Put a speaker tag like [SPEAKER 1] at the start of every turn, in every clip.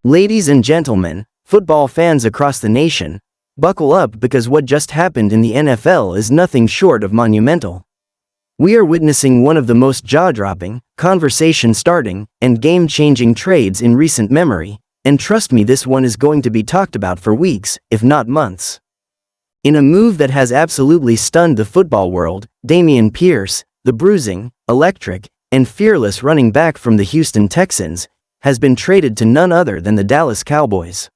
[SPEAKER 1] Ladies and gentlemen, football fans across the nation, buckle up because what just happened in the NFL is nothing short of monumental. We are witnessing one of the most jaw-dropping, conversation-starting, and game-changing trades in recent memory, and trust me, this one is going to be talked about for weeks, if not months. In a move that has absolutely stunned the football world, Dameon Pierce, the bruising, electric, and fearless running back from the Houston Texans, has been traded to none other than the Dallas Cowboys.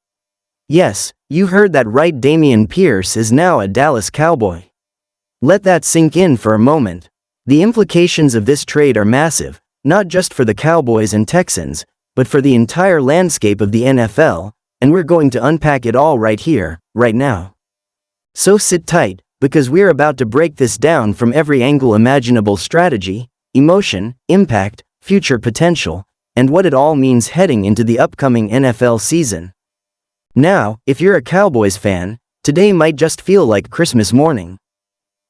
[SPEAKER 1] Yes, you heard that right, Dameon Pierce is now a Dallas Cowboy. Let that sink in for a moment. The implications of this trade are massive, not just for the Cowboys and Texans, but for the entire landscape of the NFL, and we're going to unpack it all right here, right now. So sit tight, because we're about to break this down from every angle imaginable: strategy, emotion, impact, future potential, and what it all means heading into the upcoming NFL season. Now, if you're a Cowboys fan, today might just feel like Christmas morning.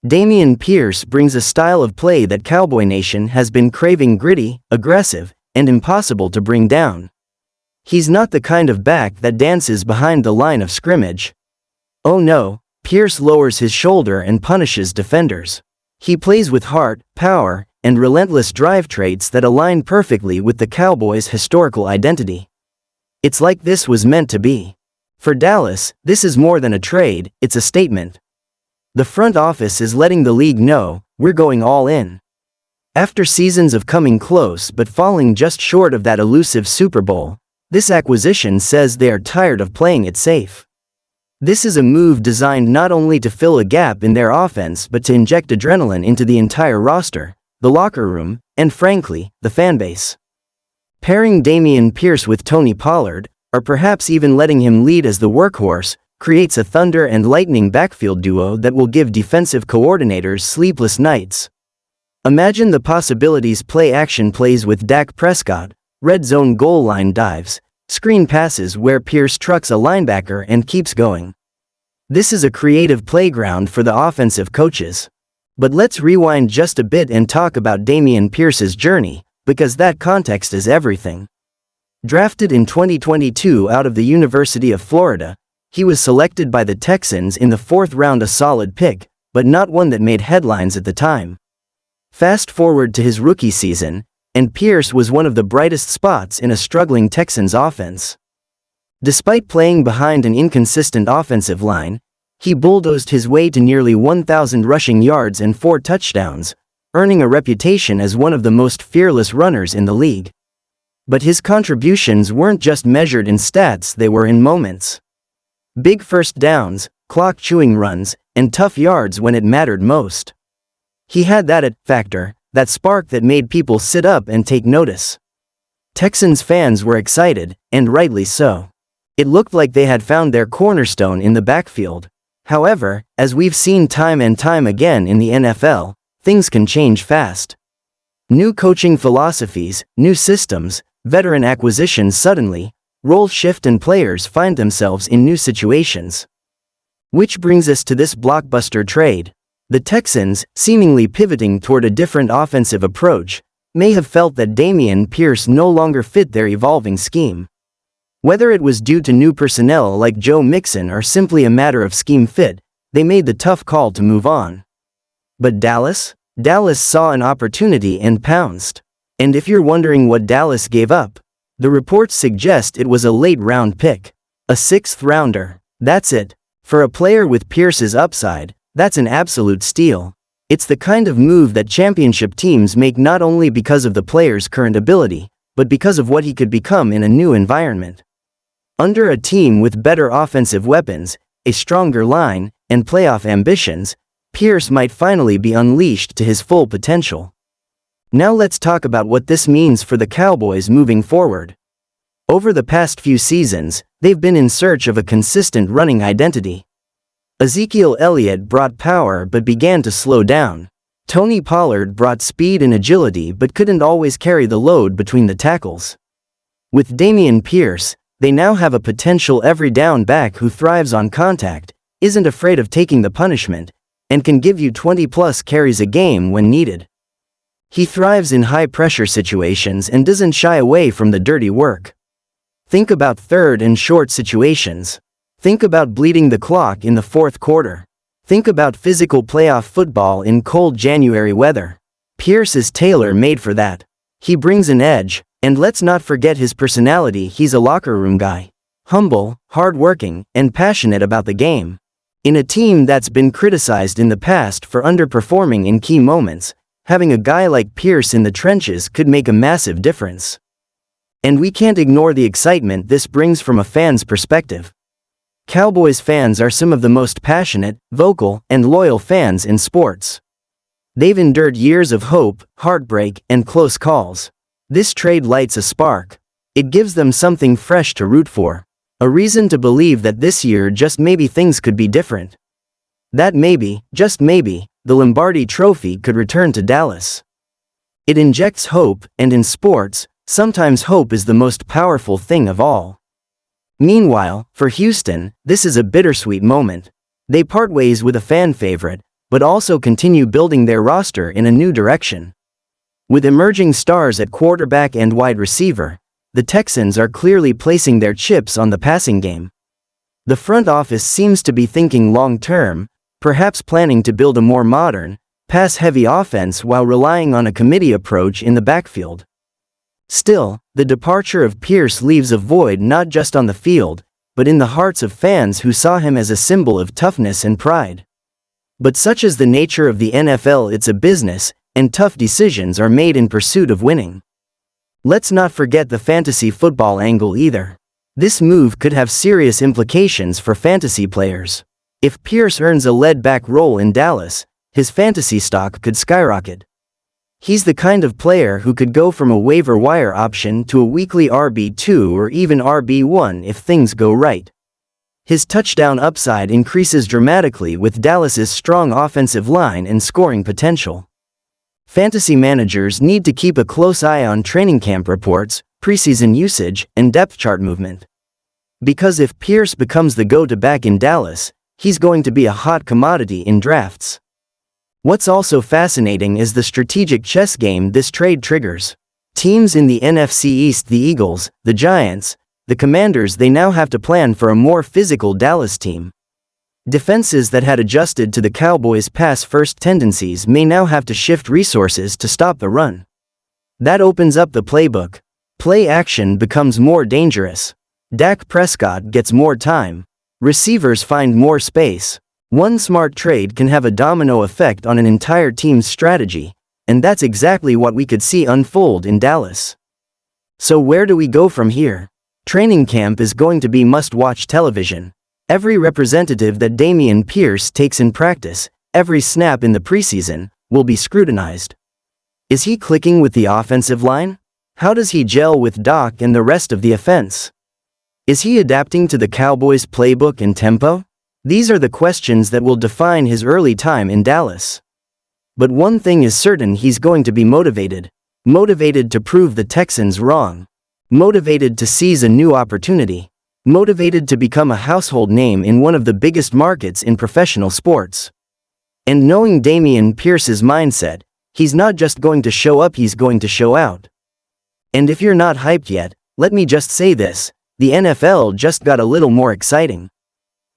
[SPEAKER 1] Dameon Pierce brings a style of play that Cowboy Nation has been craving: gritty, aggressive, and impossible to bring down. He's not the kind of back that dances behind the line of scrimmage. Oh no, Pierce lowers his shoulder and punishes defenders. He plays with heart, power, and relentless drive, traits that align perfectly with the Cowboys' historical identity. It's like this was meant to be. For Dallas, this is more than a trade, it's a statement. The front office is letting the league know, we're going all in. After seasons of coming close but falling just short of that elusive Super Bowl, this acquisition says they are tired of playing it safe. This is a move designed not only to fill a gap in their offense but to inject adrenaline into the entire roster, the locker room, and frankly, the fanbase. Pairing Dameon Pierce with Tony Pollard, or perhaps even letting him lead as the workhorse, creates a thunder and lightning backfield duo that will give defensive coordinators sleepless nights. Imagine the possibilities: play-action plays with Dak Prescott, red zone goal line dives, screen passes where Pierce trucks a linebacker and keeps going. This is a creative playground for the offensive coaches. But let's rewind just a bit and talk about Dameon Pierce's journey, because that context is everything. Drafted in 2022 out of the University of Florida, he was selected by the Texans in the 4th round, a solid pick, but not one that made headlines at the time. Fast forward to his rookie season, and Pierce was one of the brightest spots in a struggling Texans offense. Despite playing behind an inconsistent offensive line, he bulldozed his way to nearly 1,000 rushing yards and 4 touchdowns, earning a reputation as one of the most fearless runners in the league. But his contributions weren't just measured in stats, they were in moments. Big first downs, clock-chewing runs, and tough yards when it mattered most. He had that it factor, that spark that made people sit up and take notice. Texans fans were excited, and rightly so. It looked like they had found their cornerstone in the backfield. However, as we've seen time and time again in the NFL, things can change fast. New coaching philosophies, new systems, veteran acquisitions, suddenly, roles shift and players find themselves in new situations. Which brings us to this blockbuster trade. The Texans, seemingly pivoting toward a different offensive approach, may have felt that Dameon Pierce no longer fit their evolving scheme. Whether it was due to new personnel like Joe Mixon or simply a matter of scheme fit, they made the tough call to move on. But Dallas saw an opportunity and pounced. And if you're wondering what Dallas gave up, the reports suggest it was a late-round pick. A 6th rounder. That's it. For a player with Pierce's upside, that's an absolute steal. It's the kind of move that championship teams make not only because of the player's current ability, but because of what he could become in a new environment. Under a team with better offensive weapons, a stronger line, and playoff ambitions, Pierce might finally be unleashed to his full potential. Now let's talk about what this means for the Cowboys moving forward. Over the past few seasons, they've been in search of a consistent running identity. Ezekiel Elliott brought power but began to slow down. Tony Pollard brought speed and agility but couldn't always carry the load between the tackles. With Dameon Pierce, they now have a potential every down back who thrives on contact, isn't afraid of taking the punishment, and can give you 20+ carries a game when needed. He thrives in high-pressure situations and doesn't shy away from the dirty work. Think about third and short situations. Think about bleeding the clock in the fourth quarter. Think about physical playoff football in cold January weather. Pierce is tailor-made for that. He brings an edge, and let's not forget his personality. He's a locker room guy. Humble, hard-working, and passionate about the game. In a team that's been criticized in the past for underperforming in key moments, having a guy like Pierce in the trenches could make a massive difference. And we can't ignore the excitement this brings from a fan's perspective. Cowboys fans are some of the most passionate, vocal, and loyal fans in sports. They've endured years of hope, heartbreak, and close calls. This trade lights a spark. It gives them something fresh to root for. A reason to believe that this year just maybe things could be different. That maybe, just maybe, the Lombardi Trophy could return to Dallas. It injects hope, and in sports, sometimes hope is the most powerful thing of all. Meanwhile, for Houston, this is a bittersweet moment. They part ways with a fan favorite, but also continue building their roster in a new direction. With emerging stars at quarterback and wide receiver, the Texans are clearly placing their chips on the passing game. The front office seems to be thinking long-term, perhaps planning to build a more modern, pass-heavy offense while relying on a committee approach in the backfield. Still, the departure of Pierce leaves a void not just on the field, but in the hearts of fans who saw him as a symbol of toughness and pride. But such is the nature of the NFL, it's a business, and tough decisions are made in pursuit of winning. Let's not forget the fantasy football angle either. This move could have serious implications for fantasy players. If Pierce earns a lead-back role in Dallas, his fantasy stock could skyrocket. He's the kind of player who could go from a waiver wire option to a weekly RB2 or even RB1 if things go right. His touchdown upside increases dramatically with Dallas's strong offensive line and scoring potential. Fantasy managers need to keep a close eye on training camp reports, preseason usage, and depth chart movement. Because if Pierce becomes the go-to back in Dallas, he's going to be a hot commodity in drafts. What's also fascinating is the strategic chess game this trade triggers. Teams in the NFC East, the Eagles, the Giants, the Commanders, they now have to plan for a more physical Dallas team. Defenses that had adjusted to the Cowboys' pass-first tendencies may now have to shift resources to stop the run. That opens up the playbook. Play action becomes more dangerous. Dak Prescott gets more time. Receivers find more space. One smart trade can have a domino effect on an entire team's strategy, and that's exactly what we could see unfold in Dallas. So where do we go from here? Training camp is going to be must-watch television. Every representative that Dameon Pierce takes in practice, every snap in the preseason, will be scrutinized. Is he clicking with the offensive line? How does he gel with Doc and the rest of the offense? Is he adapting to the Cowboys' playbook and tempo? These are the questions that will define his early time in Dallas. But one thing is certain, he's going to be motivated. Motivated to prove the Texans wrong. Motivated to seize a new opportunity. Motivated to become a household name in one of the biggest markets in professional sports. And knowing Dameon Pierce's mindset, he's not just going to show up, he's going to show out. And if you're not hyped yet, let me just say this, the NFL just got a little more exciting.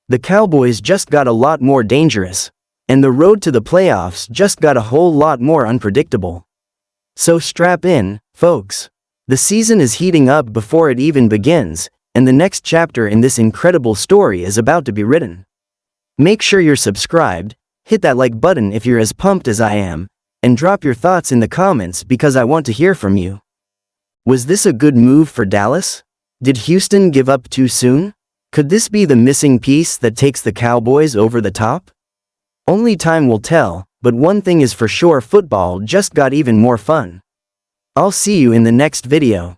[SPEAKER 1] The Cowboys just got a lot more dangerous. And the road to the playoffs just got a whole lot more unpredictable. So strap in, folks. The season is heating up before it even begins, and the next chapter in this incredible story is about to be written. Make sure you're subscribed, hit that like button if you're as pumped as I am, and drop your thoughts in the comments because I want to hear from you. Was this a good move for Dallas? Did Houston give up too soon? Could this be the missing piece that takes the Cowboys over the top? Only time will tell, but one thing is for sure, football just got even more fun. I'll see you in the next video.